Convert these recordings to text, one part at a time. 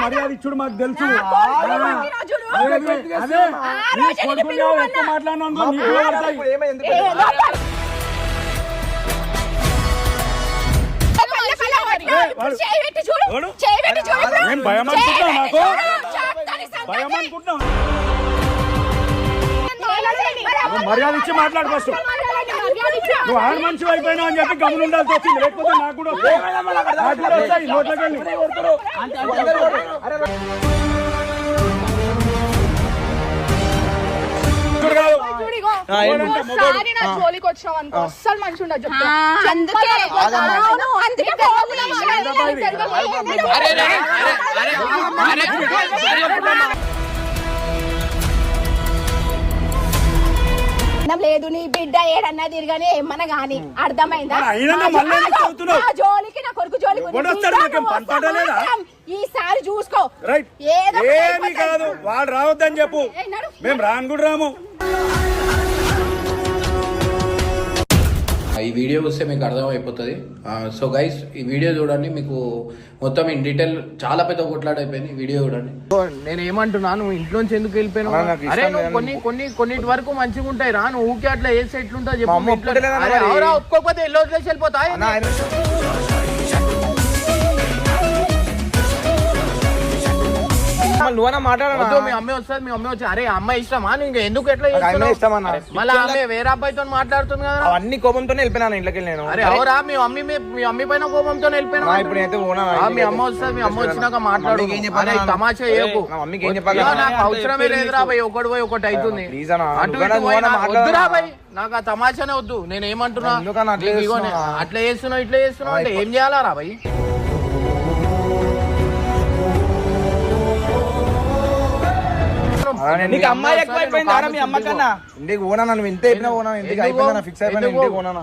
మర్యాద ఇచ్చుడు మాకు తెలుసు. మాట్లాడినా భయం అనుకుంటున్నా, నాకు భయం అనుకుంటున్నా. మర్యాద ఇచ్చి మాట్లాడు ఫస్ట్. నువ్వు ఆడ మనిషి అయిపోయినావు అని చెప్పి గమని ఉండాల్సి వచ్చింది, లేకపోతే నాకు కూడా వస్తాయి నోట్లోకి వెళ్ళి. జోలికి వచ్చావు అనుకో అస్సలు మంచి ఉండదు. లేదు నీ బిడ్డ ఏడన్నా తిరగానే ఏమన్నా గాని అర్థమైందా? జోలికి నా కొడుకు జోలికి ఈసారి చూసుకో. ఏమి కాదు, వాళ్ళు రావద్దని చెప్పు, మేము రాను కూడా రాము. ఈ వీడియో చూస్తే మీకు అర్థమైపోతుంది. సో గైస్, ఈ వీడియో చూడండి, మీకు మొత్తం ఇన్ డీటెయిల్ చాలా పెద్ద కొట్లాడైపోయింది. వీడియో చూడండి. నేను ఏమంటున్నా, నువ్వు ఇంట్లోంచి ఎందుకు వెళ్ళిపోయినావు? అరే నువ్వు కొన్నిటి వరకు మంచిగా ఉంటాయి రా, నువ్వు ఊకే అట్లా వేసి ఎట్లుంటా చెప్పు. ఒప్పుకోకపోతే ఎల్లో వదిలేసి వెళ్ళిపోతా. నువ్వన్నా మాట్లాడదు. మీ అమ్మాయి వస్తుంది, మీ అమ్మాయి వచ్చి అరే అమ్మాయి ఇష్టమా నీకు ఎందుకు ఎట్లా ఇష్టమన్నా? మళ్ళీ ఆమె వేరే అబ్బాయితో మాట్లాడుతుంది కదా. అన్ని కోపంతోనే వెళ్ళిపోయినా ఇంట్లోకి. నేను అరే అవురా, మీ అమ్మ పైన కోపంతో వెళ్ళిపోయినా. మీ అమ్మ వస్తుంది, మీ అమ్మ వచ్చినాక మాట్లాడు. తమాషా మమ్మీకి ఏం చెప్పాలి? నాకు అవసరమే లేదురా భయ్, ఒకటి పోయి ఒకటి అవుతుంది. వద్దురా భయ్, నాకు ఆ తమాషానే వద్దు. నేను ఏమంటున్నా, అట్లా చేస్తున్నావు ఇట్లా చేస్తున్నావు అంటే ఏం చేయాలా రా భయ్? నీకు అమ్మాయి ఎక్కువైపోయింది ఆడ మీ అమ్మ కన్నా. ఇంటికి ఓనా నువ్వు ఇంత అయిపోయినా ఓనా, ఇంటికి అయిపోయినా ఫిక్స్ అయిపోయినా ఇంటికి ఓనా.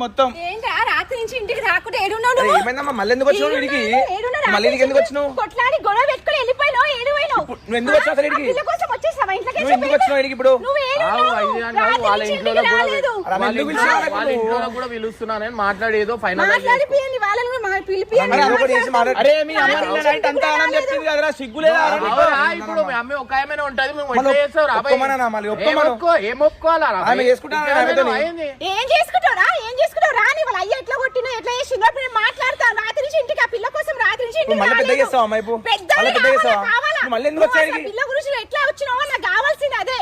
మొత్తం రాత్రి నుంచి ఇంటికి రాకుండా ఏడున్నావు? ఏమైందమ్మా మళ్ళీ ఎందుకు వచ్చినావు ఇంటికి? మళ్ళీ ఇంటికి ఎందుకు వచ్చినావు? కొట్లాడి గొడవ పెట్టుకుని వెళ్ళిపోయినావు. నువ్వు ఎందుకు వచ్చావు అసలు ఇంటికి? నువ్వు ఎందుకు వచ్చినావు ఇంటికి? ఇప్పుడు వాళ్ళ ఇంట్లో కూడా పిలుస్తున్నానని మాట్లాడేదో ఫైనల్ ఇప్పుడు మీ అమ్మ ఒక ఆమె ఉంటది. ఏం ఒప్పుకోవాలా? ఏం చేసుకుంటారా? ఏం చేసుకుంటావు? రాని వాళ్ళ అయ్య ఎట్లా కొట్టినా ఎట్లా చేసిందో మాట్లాడతాను. రాత్రి నుంచి ఇంటికి ఆ పిల్ల కోసం రాత్రి నుంచి పిల్ల గురించి ఎట్లా వచ్చినావో నాకు కావాల్సింది అదే.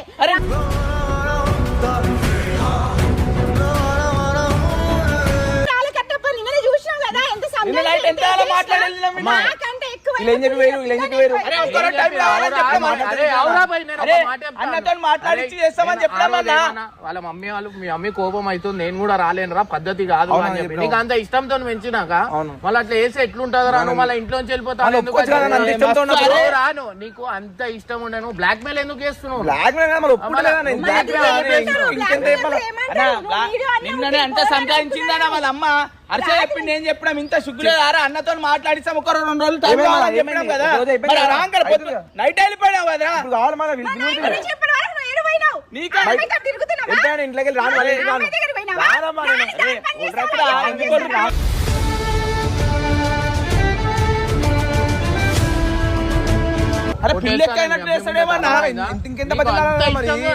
చూసినావు కదా ఎంత మాకంటే ఎక్కువ వాళ్ళ మమ్మీ వాళ్ళు మీ మమ్మీ కోపం అవుతుంది, నేను కూడా రాలేను రా, పద్ధతి కాదు అని చెప్పి నీకు అంత ఇష్టంతో పెంచినాక మళ్ళీ అట్లా వేసి ఎట్లుంటది రాను, మళ్ళీ ఇంట్లోంచి వెళ్ళిపోతాను. రాను, నీకు అంత ఇష్టం ఉండే నువ్వు బ్లాక్ మెయిల్ ఎందుకు చేస్తున్నావు? నిన్ననే అంత సంపాదించిందా వాళ్ళ అమ్మ. అర్చ చెప్పింది నేను చెప్పినాం, ఇంత సిగ్గులేదారా అన్నతో మాట్లాడిస్తాం ఒక 2 రోజులు చెప్పినాం కదా. నైట్ వెళ్ళిపోయినావు కదా. ఇంట్లోకి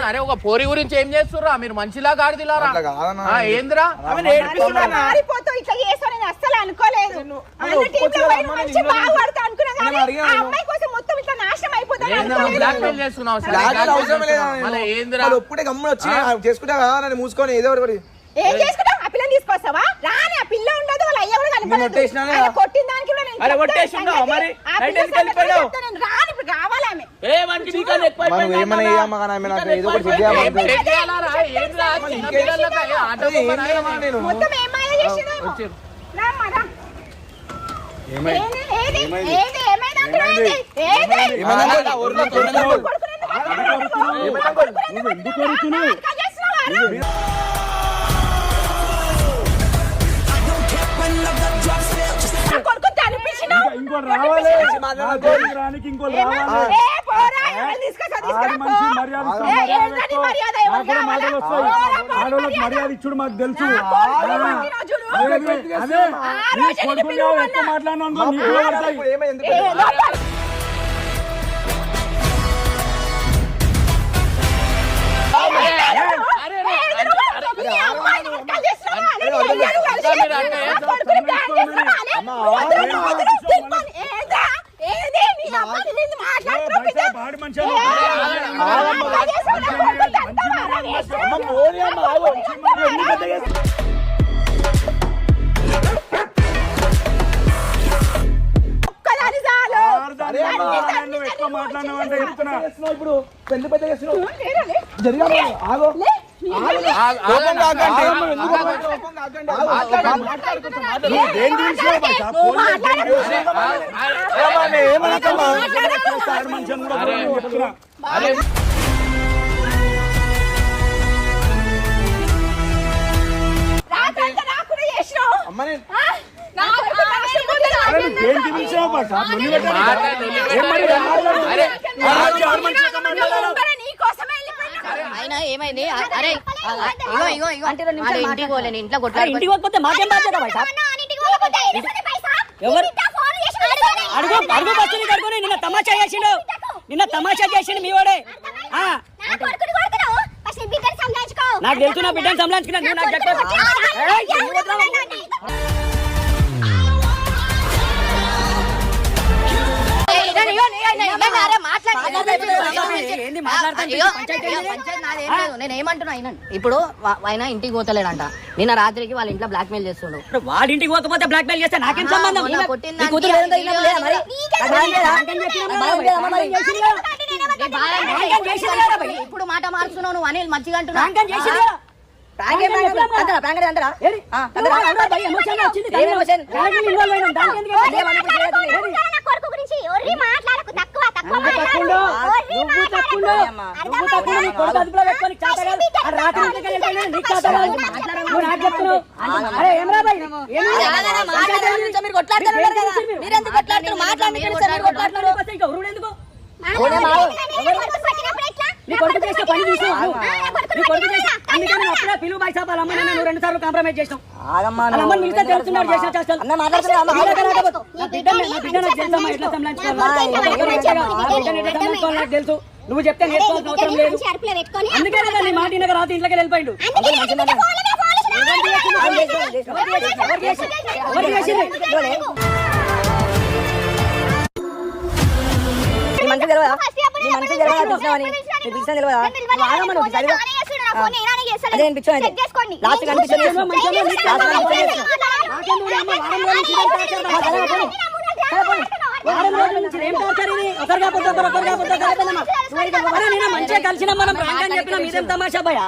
అరే ఒక పోరి గురించి ఏం చేస్తుర్రా మీరు? మంచిలా గాడిదిలారా ఏంద్రా? అస్సలు అనుకోలేదు. మూసుకొని ఏదో ఏం చేసుకుంటావు? ఆ పిల్లని తీసుకొస్తావా? రాని ఆ పిల్ల ఉండదు, వాళ్ళ అయ్య కూడా కనిపించదు. కొట్టిన దానికి నువ్వు ఎందుకు కొరుకుతున్నావు? ఇంకో రావాలి నా జోలికి రానికి ఇంకో రావాలి. ఆడి మనిషి మర్యాద నాకు కూడా మాటలు వస్తాయి. ఆడోళ్ళకి మర్యాద ఇచ్చుడు మాకు తెలుసు. అదే నీ కొడుకుని ఎక్కువ మాట్లాడినా నీకు పడతాయి. ఆడి మనిషి ఎక్కువ మాట్లాడినావంటే చెప్తున్నా. ఇప్పుడు పెళ్లి పెద్ద చేస్తున్నావు జరిగా అయినా ఏమైంది? అరే ఇగో అరే ఇంటికి పోలేను, ఇంట్లో కొట్లాడు. ఇంటికి పోతే మాకేం బాధ్యత? ఎవరు అడుగు అడుగు బస్సుని కడుకొని నిన్న తమాషా చేసిండు, నిన్న తమాషా చేసిండు మీ వాడే. నాకు తెలుసు నా బిడ్డను సంలాంచుకున్నా. నువ్వు నాకు చెప్పావు నేనేమంటున్నా ఇప్పుడు ఆయన ఇంటికి పోతలేడంట. నిన్న రాత్రికి వాళ్ళ ఇంట్లో బ్లాక్ మెయిల్ చేస్తుండు. వాడి ఇంటికి పోకపోతే బ్లాక్ మెయిల్ చేస్తే నాకేం సంబంధం? ఇప్పుడు మాట మార్చున్నావు నువ్వు అనిల్ మంచిగా అంటున్నావు. పిలువు బాయ్ సాబ్ వాళ్ళ అమ్మ నేను 2 సార్లు కాంప్రమైజ్ చేసినాం. తెలుసు నువ్వు చెప్తే నేర్చుకోవాల్సిన అవసరం లేదు. అందుకే నీ మాట వినక రాత్రి ఇంట్లోకి వెళ్ళిపోయిండు. మంచిగా కలిసిన మనం ప్రాంగణం చెప్పిన మీదేం తమాషా భయ.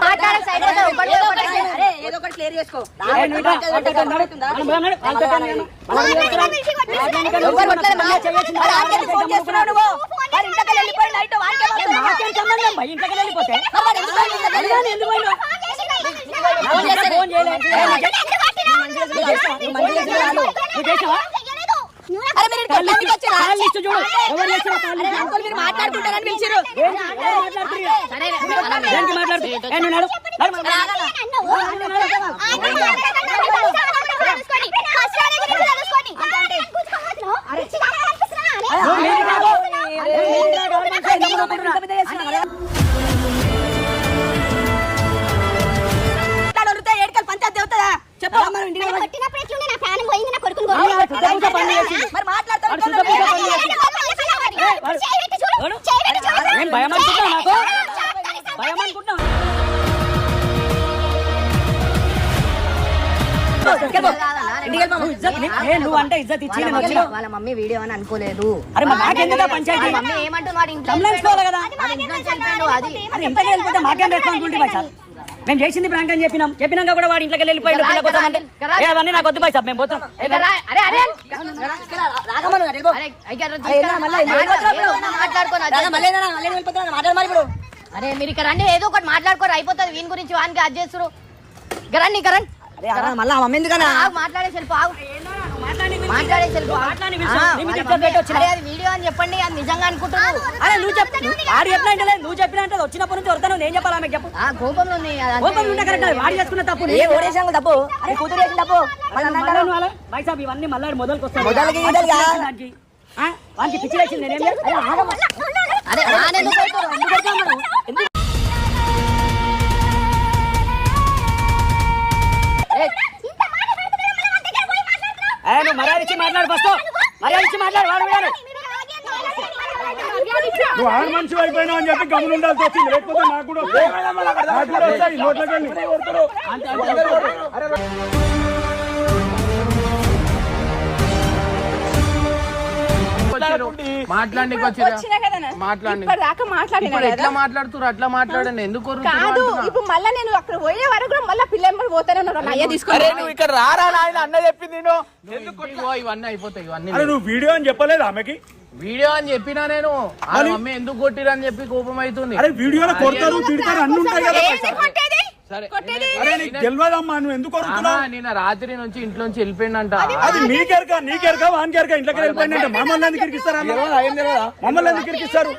ఇంట్లోకి వెళ్ళిపోతే మాట్లాడుకుంటారని పిలిచారు. భయం అనుకుంటున్నా నాకు భయం అనుకుంటున్నా. నువ్వు అంటే ఇజ్జత్ ఇచ్చి వాళ్ళ మమ్మీ వీడియో అని అనుకోలేదు. అరే నాకెందుకు పంచాయతీ మమ్మీ ఏమంటున్నాడు? సంలాంచుకోవాలి కదా. అది ఇంతకు వెళ్ళిపోతే మాకేం రెస్పాన్సిబిలిటీ. మేము చేసింది ప్రాంక్ అని చెప్పినాక కూడా వాడి ఇంట్లోకి వెళ్ళిపోయిండు పిల్ల కోసం అంటే ఏ అవన్నీ నాకు వద్దు బాయ్ సాబ్ మేము పోతాం అరే మీరు ఇక్కడ రండి, ఏదో ఒకటి మాట్లాడుకోరు అయిపోతుంది. వీని గురించి వానికి అది చేస్తారు. రండి కరణ్, మళ్ళీ మమ్మీ ఎందుకన్నా మాట్లాడే సెల్ఫ్ మాట్లాడే సెల్ఫ్ అది వీడియో అని చెప్పండి. అది నిజంగా అనుకుంటున్నాను. అరే నువ్వు చెప్పు, వాడు చెప్పినా నువ్వు చెప్పినా అంటే వచ్చినప్పటి నుంచి వస్తాను నేను చెప్పాలి ఆమె చెప్పు. కోపంలో ఉంది. కోపం ఉంటే కరెక్ట్, వాడు చేసుకున్న తప్పు ఓడేసాము తప్పు. అరే కూతురు చేసిన తప్పు బాయ్ సాబ్ ఇవన్నీ మళ్ళీ మొదలుకి వస్తాను. వానికి పిచ్చి వేసింది నేనేం నువ్వు మర్యాద ఇచ్చి మాట్లాడు ఫస్ట్, మర్యాద ఇచ్చి మాట్లాడు. వాడు నువ్వు ఆరు మనిషి అయిపోయినావు అని చెప్పి గమని ఉండాల్సి వచ్చింది, లేకపోతే నాకు కూడా వస్తాయి నోట్లకి వెళ్ళి. మాట్లాడడానికి ఎట్లా మాట్లాడుతున్నారు అట్లా మాట్లాడండి. ఎందుకు కాదు ఇప్పుడు మళ్ళీ నేను అక్కడ పోయే వరకు కూడా మళ్ళీ పిల్లలు పోతానే అయ్యా తీసుకొని నువ్వు ఇక్కడ రారా నాయన అన్న చెప్పింది ఇవన్నీ అయిపోతాయి. ఇవన్నీ నువ్వు వీడియో అని చెప్పలేదు ఆమెకి? వీడియో అని చెప్పినా నేను మమ్మీ ఎందుకు కొట్టిరు అని చెప్పి కోపం అవుతుంది. అరే వీడియోలో కొడతారు తిడతారు అన్ని ఉంటాయి కదా. సరే తెలియదమ్మా నువ్వు ఎందుకు నిన్న రాత్రి నుంచి ఇంట్లో నుంచి వెళ్ళిపోయిందంట. అది నీకెరక వానికెరక ఇంట్లోకి వెళ్ళిపోయిందంట. మమ్మల్ని ఎందుకు ఇరికిస్తారా? మమ్మల్ని ఎందుకు ఇరికిస్తారు?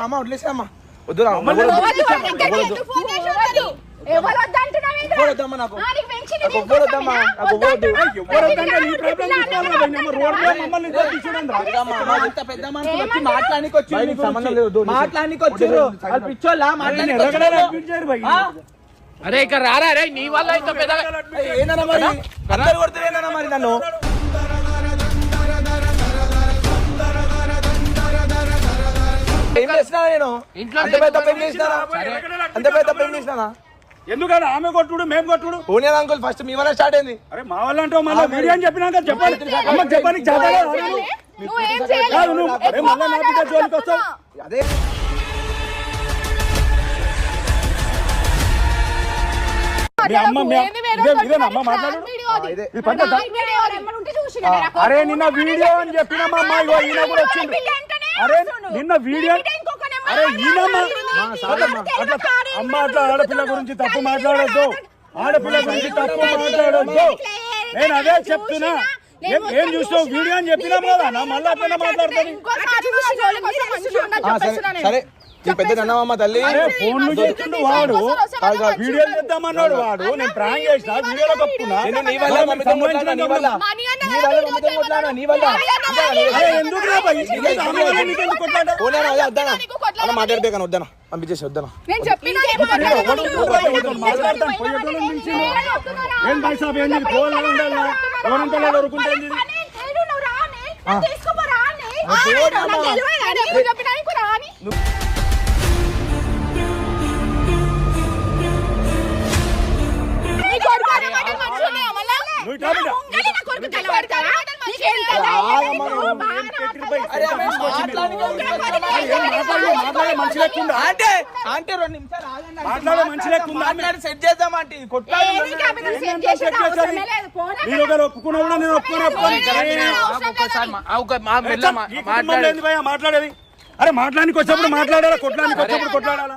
అమ్మ వదిలేసామ్మా మాట్లాడానికి వచ్చారు. అరే ఇక్కడ రారా రే, నీ వల్ల ఇంత పెద్ద మరి నన్ను ఏం చేసినా నేను ఇంట్లో అంత పెద్ద పెళ్లి చేసినా ఎందుకని ఆమె కొట్టుడు మేము కొట్టుడు? పూణే అంకుల్ ఫస్ట్ మీ వల్ల స్టార్ట్ అయింది. అరే మా వాళ్ళ అంటే మళ్ళీ వీడియో అని చెప్పినాక చెప్పాలి. అమ్మకి చెప్పడానికి చాలా మళ్ళీ నా బిడ్డ జోలికి వస్తావు. అదే ఇదేనమ్మా మాట్లాడు. అరే నిన్న వీడియో అని చెప్పినమ్మా అమ్మ, ఇగో ఈయన కూడా వచ్చింది. అరే నిన్న వీడియో, అరే ఈయనమ్మా అమ్మ అట్లా ఆడపిల్ల గురించి తప్పు మాట్లాడొద్దు, ఆడపిల్ల గురించి తప్పు మాట్లాడొద్దు. నేను అదే చెప్తున్నా. ఏం చూస్తావు వీడియో అని చెప్పినాం కదా, నా మళ్ళీ అట్లా మాట్లాడుతుంది. సరే పెద్ద అన్నమ్మ తల్లి ఫోన్లు చేస్తుండు వాడు, వీడియో చేద్దామన్నాడు వాడు. నేను ప్రాంక్ చేసిన వీడియోలో కప్పుకున్నా. ఎందుకు మాట్లాడిపోయాను వద్దనా పంపించేసి వద్దనా. ఏం బాయ్ సాబ్ ఏంది ఫోన్లో ఉండాలా? ఎవరంతా దొరుకుంటుంది. మాట్లాడే మనిషి లేకుండా సెట్ చేద్దామంటే మీరు ఒకరు ఒప్పుకున్నా కూడా నేను మాట్లాడేది. అరే మాట్లాడానికి వచ్చినప్పుడు మాట్లాడాలా, కొట్టడానికి వచ్చినప్పుడు కొట్లాడాలా?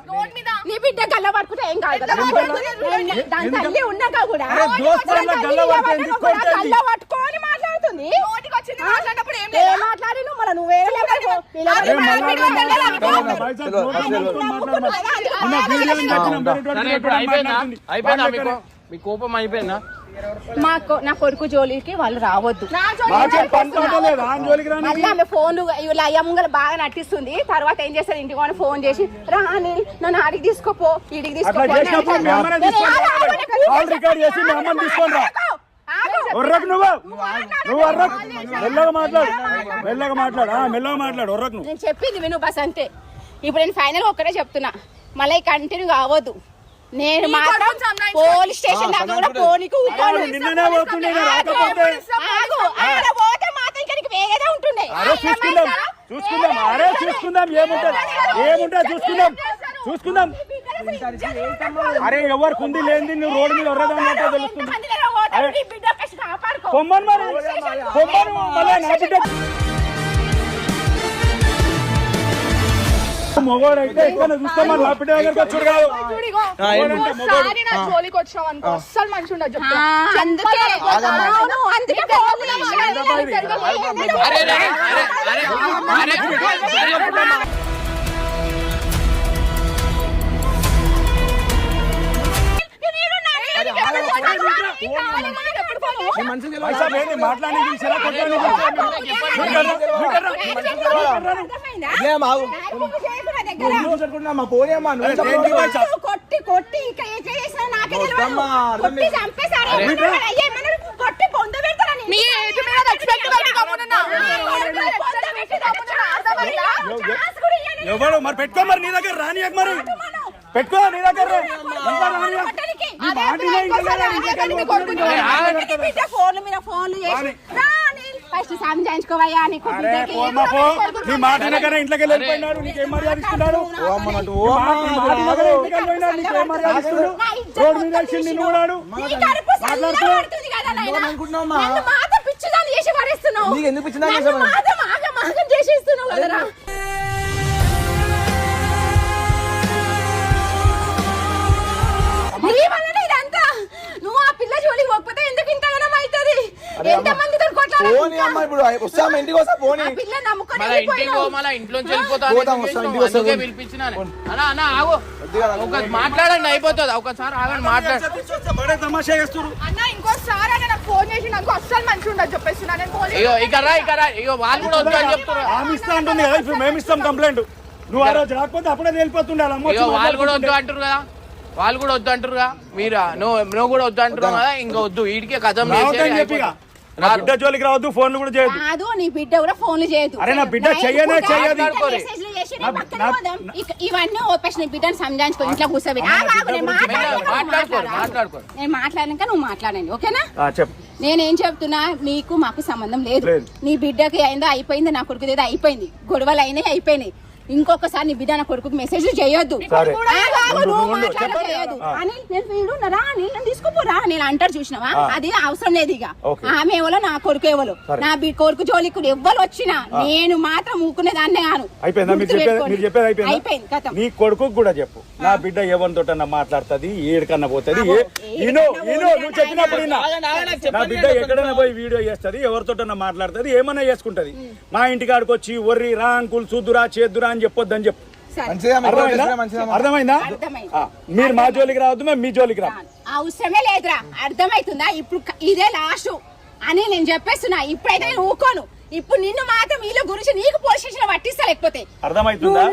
నీ బిడ్డ గల్ల పట్టుకుంటే ఏం కాదు కదా. తల్లి ఉన్నాక కూడా గల్ల పట్టుకొని మాట్లాడుతుంది. మాట్లాడి మళ్ళీ నువ్వే అయిపోయిందా? మీ కోపం అయిపోయిందా? నా కొడుకు జోలికి వాళ్ళు రావద్దు. ఫోన్ ఇలా అయ్యమ్మగల బాగా నటిస్తుంది. తర్వాత ఏం చేస్తారు, ఇంటికి ఫోన్ చేసి రాని నన్ను ఆడికి తీసుకోపో, ఈడికి తీసుకోపో. నేను చెప్పింది విను బస్ అంతే. ఇప్పుడు నేను ఫైనల్ ఒక్కడే చెప్తున్నా, మళ్ళీ కంటిన్యూ కావద్దు. నేను మాత్రం పోలీస్ స్టేషన్ దాకా కూడా పోనీకు పోతే మాత్రం ఇక్కడికి వేగేదే ఉంటుండే. చూసుకుందాం ఏముంటది చూసుకుందాం అరే ఎవరు కుంది లేని నువ్వు రోడ్డు మీద ఎవరదంటే తెలుస్తుంది పొమ్మని మరి పొమ్మను మళ్ళీ నా బిడ్డ మొగోడైతే ఇక్కడ చూస్తామని నా బిడ్డ దగ్గరికి వచ్చాడు కాదు ఒకసారి నా జోలికి వచ్చావు అనుకో అస్సలు మంచి ఉండదు చెప్తున్నా. అందుకే అవును, అందుకే ఫోన్లు చేశాను. అరే అరే అరే మాట్లాడి కొట్టి కొట్టి ఇక ఏ చేసినా నాకే తెలియదు. కొట్టి చంపేశారు. కొట్టి పొంద పెడతారని మీ ఏజ్ మీద రెస్పెక్ట్ పెట్టి గమ్మునున్నా. పొంద పెట్టి గమ్మునున్నా. అర్థమైందా? ఛాన్స్ కూడా ఇయ్యని. ఎవరు మరి పెట్టుకో మరి నీ దగ్గర రాని మరి పెట్టుకో నీ దగ్గర ఫోన్లు మీద ఫోన్లు చేసి ఫస్ట్ సంజాయించుకోవయ్యా నీకు నీ మాట వినకనే ఇంట్లోకి వెళ్ళిపోయినాడు నీకేం మర్యాద ఇస్తున్నాడు రోడ్డు మీద నిన్ను కూడాడు పిచ్చిదాన్ని చేసి పడేస్తున్నావు. ఎందుకు పిచ్చిదాన్ని చేసేస్తున్నావు కదరా. ఇదంతా నువ్వు ఆ పిల్ల జోలికి పోకపోతే ఎందుకు ఇంతగానం అవుతుంది? ఎంత మందితో పిల్ల నమ్ముకొని ఇంట్లోంచి వెళ్ళిపోతాను పిలిపించినాను. అన్నా అన్నా ఆగు, మాట్లాడండి అయిపోతుంది. ఒకసారి ఆగండి మాట్లాడు. తమాషా చేస్తున్నారు అన్న. ఇంకోసారి నాకు ఫోన్ చేసి నాకు అస్సలు మంచి ఉండదు చెప్పేస్తున్నా. ఇగో ఇక్కడ ఇగో వాళ్ళు కూడా వద్దు అని చెప్తున్నారు. ఆమె ఇస్తా అంటుంది కదా, ఇప్పుడు మేము ఇస్తాం కంప్లైంట్. నువ్వు ఆ రోజు రాకపోతే అప్పుడే వెళ్ళిపోతుండాలి. ఇగో వాళ్ళు కూడా వద్దు అంటారు కదా, వాళ్ళు కూడా వద్దు అంటారుగా. మీరా నువ్వు కూడా వద్దు అంటున్నావు కదా, ఇంకా వద్దు. వీడికే కథం బిడ్డ జోలికి రావద్దు, ఫోన్లు కూడా చేయదు. కాదు నీ బిడ్డ కూడా ఫోన్లు చేయదు. అరే నా బిడ్డ చెయ్యనే చెయ్యదు. ఇవన్నీ ఓపెన్ నీ బిడ్డను సంజాయించుకో. ఇంట్లో కూర్చోబెట్టి నేను మాట్లాడాక నువ్వు మాట్లాడండి ఓకేనా? చెప్పు. నేనేం చెప్తున్నా, మీకు మాకు సంబంధం లేదు. నీ బిడ్డకి అయిందో అయిపోయింది, నా కొడుకు ఏదో అయిపోయింది. గొడవలు అయినాయి అయిపోయినాయి. ఇంకొకసారి నీ బిడ్డ నా కొడుకు మెసేజ్ చేయొద్దు అని నేను తీసుకుపోరా నేను అంటారు చూసినావా? అది అవసరం లేదు. ఇక ఆమె ఎవరో నా కొడుకు ఎవరో నా కొడుకు జోలికి ఎవ్వరు వచ్చినా నేను మాత్రం ఊకునే దాన్నే కాను. అయిపోయింది కథ. నీ కొడుకు కూడా చెప్పు, నా బిడ్డ ఎవరితో మాట్లాడుతుంది, ఏడికన్నా పోతుంది. నువ్వు చెప్పినప్పుడు నా బిడ్డ ఎక్కడైనా పోయి వీడియో చేస్తుంది, ఎవరితో మాట్లాడుతుంది, ఏమన్నా చేసుకుంటది. మా ఇంటికాడికి వచ్చి ఒర్రి రా అంకుల్ చూద్దురా చేద్దురా అని చెప్పొద్దని చెప్పు. అర్థమైందా? మీరు మా జోలికి రావద్దు, మేము మీ జోలికి రా. అవసరమే లేదురా. అర్థమైతుందా? ఇప్పుడు ఇదే లాస్ట్ అని నేను చెప్పేస్తున్నా. ఇప్పుడైతే నేను ఊకోను. ఇప్పుడు నిన్ను మాత్రం వీళ్ళ గురించి నీకు పోలీస్ స్టేషన్ పట్టిస్తా. లేకపోతే అర్థమైతుందా?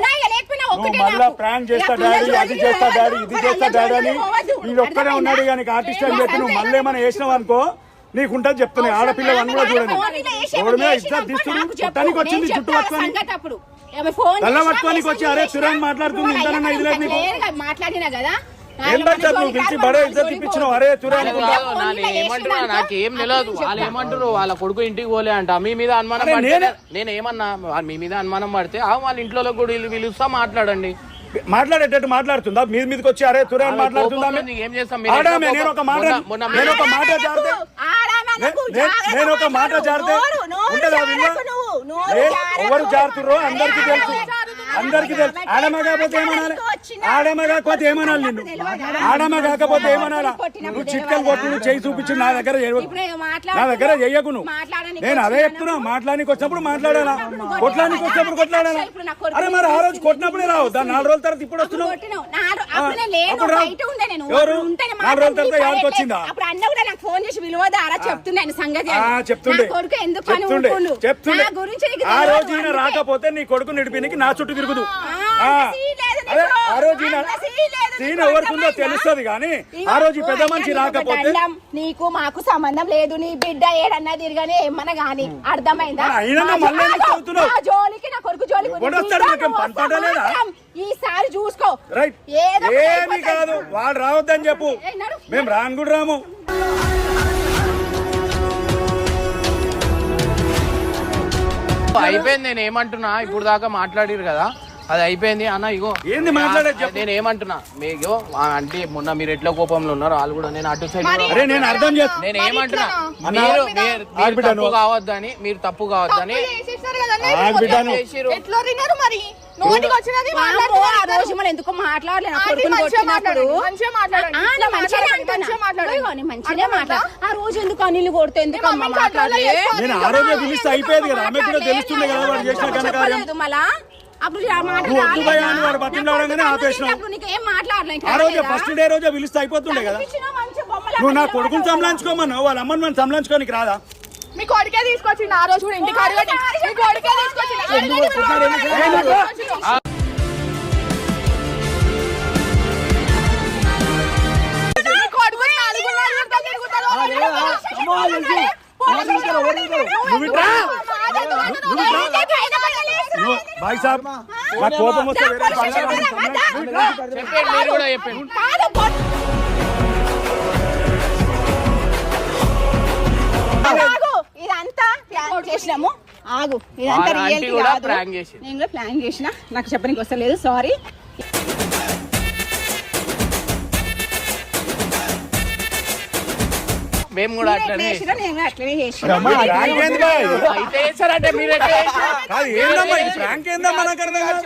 ప్రాంక్ చేస్తా డాడీ, అది చేస్తా డాడీ, ఇది చేస్తా డాడీ అని వీళ్ళు ఒక్కడే ఉన్నాడు. కానీ ఆర్టిస్ట్ అని చెప్పి నువ్వు మళ్ళీ ఏమైనా వేసినావు అనుకో నీకుంటది చెప్తున్నాయి. ఆడపిల్ల అని కూడా చూడండి, రోడ్డు మీద ఇద్దరు తీస్తుడు చుట్టానికి వచ్చింది, చుట్టూ పట్టుకొని కళ్ళ పట్టుకోనికి వచ్చి అరే సురేన్ మాట్లాడుతుంది ఇంతనన్నా ఇది లేదు నీకు మాట్లాడినా కదా. ఏం బట్టి నువ్వు పిలిచి బడే ఇద్దరు తిప్పించినావు. అరే సురేన్ ఏమంటున్నా నాకేం తెలియదు. వాళ్ళు ఏమంటారు, వాళ్ళ కొడుకు ఇంటికి పోలే అంట. మీ మీద అనుమానం పడితే నేను ఏమన్నా, మీ మీద అనుమానం పడితే వాళ్ళ ఇంట్లో కూడా పిలుస్తా మాట్లాడండి. మాట్లాడేటట్టు మాట్లాడుతుందా? మీ మీదకి వచ్చి అరే సురేన్ మాట్లాడుతుందా? ఏం చేస్తాం? నేను ఒక మాట జారితే ఉంటుందా? ఎవరు జారుతుర్రో అందరికి తెలుసు, అందరికి తెలుసు. ఆడమ కాకపోతే ఏమనాలి? ఆడమ కాకపోతే ఏమనాలి? నిన్ను ఆడమ కాకపోతే ఏమనాలా? నువ్వు చిట్కలు కొట్టు, నువ్వు చేయి చూపించు. నా దగ్గర చెయ్యకు నువ్వు. నేను అదే చెప్తున్నా, మాట్లాడానికి వచ్చినప్పుడు మాట్లాడాలా, కొట్లానికి వచ్చినప్పుడు కొట్లాడాలా. అరే మరి ఆ రోజు కొట్టినప్పుడే రావు, దాని 4 రోజుల తర్వాత ఇప్పుడు వస్తున్నావు. అప్పుడు రావు. ఎవరు 4 రోజుల తర్వాత ఎవరికి వచ్చిందా? చెప్తుండే ఆ రోజు ఈయన రాకపోతే నీ కొడుకు నిడిపినికి నా చుట్టూ తిరుగుదు. ఆ రోజు ఈయన ఎవరికుందో తెలుస్తుంది. కానీ ఆ రోజు పెద్ద మనిషి రాకపోతే నీకు మాకు సంబంధం లేదు. నీ బిడ్డ ఏడన్నా తిరగానే ఏమన్నా గానీ అర్థమైందా? జోలికి నా కొడుకు జోలికి ఈసారి చూసుకో. ఏమి కాదు, వాడు రావద్దని చెప్పు, మేము రాను కూడా రాము. అయిపోయింది. నేను ఏమంటున్నా, ఇప్పుడు దాకా మాట్లాడిరు కదా, అది అయిపోయింది అన్న. ఇగో ఏంది మాట్లాడేది చెప్పు. నేను ఏమంటున్నా మీకు అంటే మొన్న మీరు ఎట్లా కోపంలో ఉన్నారు వాళ్ళు కూడా నేను అటు సైడ్ అరే నేను అర్థం చేస్తా. నేను ఏమంటున్నా మీరు తప్పు కావద్దని చేసిర్రు. ఎట్లా తిన్నారు మరి నోటికి వచ్చినది ఆ రోజు మనం ఎందుకు మాట్లాడలేను కొడుకుని కొట్టినప్పుడు మంచిగా మాట్లాడు. ఆ రోజు ఎందుకు అనిల్ కొడితే ఎందుకు అమ్మ మాట్లాడలేదు? నేను ఆ రోజే పిలిస్తే అయిపోయేది కదా, ఆమె కూడా తెలుస్తుండే కదా వాడు చేసిన ఘనకార్యం. మళ్ళా అప్పుడు నువ్వు వద్దు భయ అని వాడు బతిమలాడంగానే ఆపేసినావు. నీకేం మాట్లాడలేదు ఆ రోజే ఫస్ట్ డే రోజే పిలిస్తే అయిపోతుండే కదా. నువ్వు నా కొడుకుని సంలాంచుకోమన్నావు, వాళ్ళ అమ్మని మనం సంలాంచుకోనికి రాదా? మీ కొడుకే తీసుకొచ్చిండు ఆ రోజు కూడా ఇంటికి అడగండి. మీ కొడుకే తీసుకొచ్చిండు. భాయ్ సాబ్ నా కోపం వస్తే వేరే చెప్పండి, మీరు కూడా చెప్పండి. ఇదంతా ప్లాన్ చేసినాము. ఆగు, ఇదంతా వాళ్ళ ఆంటీ రియల్ కూడా కాదు. ప్రాంక్ చేసింది. నేను కూడా ప్లాన్ చేసిన, నాకు చెప్పడానికి వస్తలేదు, సారీ. మేము కూడా అట్లనే నేను కూడా అట్లనే చేసిన. ప్రాంక్ ఏంది బాయ్? అయితే చేస్తారంటే మీరు ఎట్లా చేశారు? కాదు ఏందమ్మా ఇది ప్రాంక్ ఏందమ్మా నాకు అర్థం కాదు.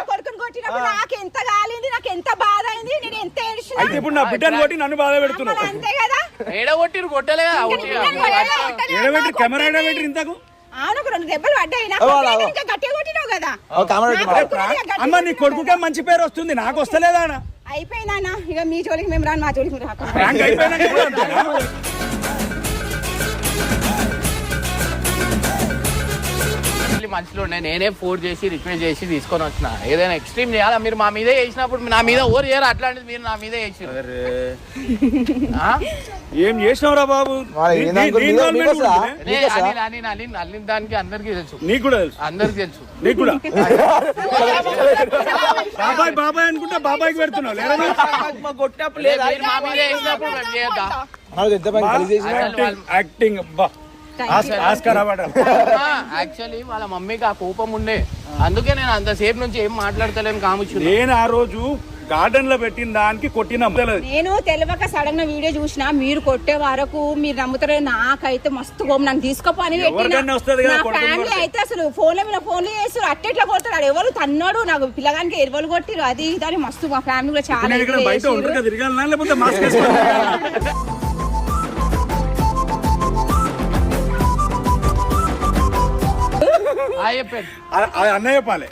కొడుకుని కొట్టినప్పుడు నాకు ఎంత కాలింది, నాకు ఎంత బాధ అయింది, నేను ఎంత ఏడ్చినా. అయితే ఇప్పుడు నా బిడ్డను కొట్టి నన్ను బాధ పెడుతున్నావు. అంతే కదా. ఏడగొట్టిరు కొట్టలే కదా ఏడబెట్టి కెమెరా ఏడబెట్టి ఇంతకు అవును, ఒక 2 దెబ్బలు పడ్డాయి. ఇంకా గట్టిగా కొట్టినావు కదా. అమ్మ నీ కొడుకుకే మంచి పేరు వస్తుంది, నాకు వస్తలేదా? అయిపోయిందన్నా, ఇక మీ జోలికి మేము రాను, మా జోలికి రాకుండా. ప్రాంక్ అయిపోయినాక కూడా అంతేనా? మనుషులు నేనే ఫోర్స్ చేసి రిక్వెస్ట్ చేసి తీసుకొని వచ్చిన. ఏదైనా ఎక్స్ట్రీమ్ చేయాలా? మీరు మా మీదే చేసినప్పుడు నా మీద ఓవర్ చేయరు, అట్లాంటిది మీరు నా మీదే చేసారు. ఏం చేసినావురా బాబు? దానికి అందరికీ తెలుసు, నీకు కూడా తెలుసు, అందరికి తెలుసు. నీకు కూడా బాబాయ్ బాబాయ్ అనుకుంటా బాబాయ్కి పెడుతున్నావు లేదా? మీరు మా మీద వేసినప్పుడు మేము చేయొద్దా? Acting Oscar award. యాక్చువల్లీ వాళ్ళ మమ్మీకి ఆ కోపం ఉండే, అందుకే నేను అంతసేపు నుంచి ఏం మాట్లాడతలేను కాముచ్చు. నేను ఆ రోజు గార్డెన్ లో పెట్టిన దానికి కొట్టిన నేను తెలియక సడన్ వీడియో చూసిన, మీరు కొట్టే వరకు మీరు నమ్ముతారో నాకైతే మస్తు కోపం. నన్ను తీసుకోపని ఫ్యామిలీ అయితే అసలు ఫోన్ల మీద ఫోన్లు చేస్తారు, అట్టెట్లా కొడతాడు, ఎవరు తన్నాడు, నాకు పిల్లగానికి ఎవరు కొట్టిరు, అది దాని మస్తు మా ఫ్యామిలీ కూడా చాలా బయట ఒంటరిగా తిరగాలనా లేకపోతే మాస్క్ వేసుకోవాలా? చెప్పండి అన్నయ్య చెప్పాలి.